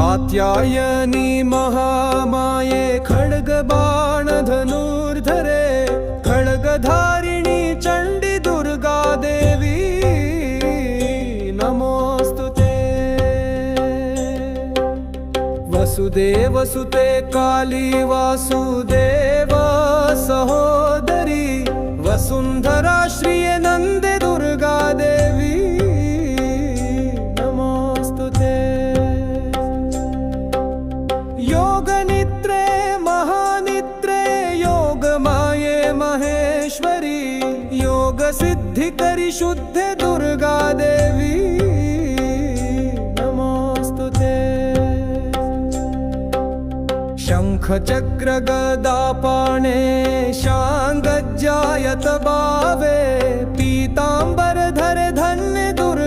कात्यायनी महामाये खड्गबाण धनुर्धरे खड्गधारिणी चण्डी दुर्गा देवी नमोस्तुते। वसुदेव सुते काली वासुदेव सहोदरी वसुंधरा श्रिय नंदे दुर्गा देवी नमोस्तुते। योगनिद्रे महानिद्रे योगमाये महेश्वरी योगसिद्धिकरि शुद्धे दुर्गा देवी नमोस्तुते। शंख चक्र गदा पाणे शांगज्जायत भावे पीतांबर धरे धन्य दुर्गा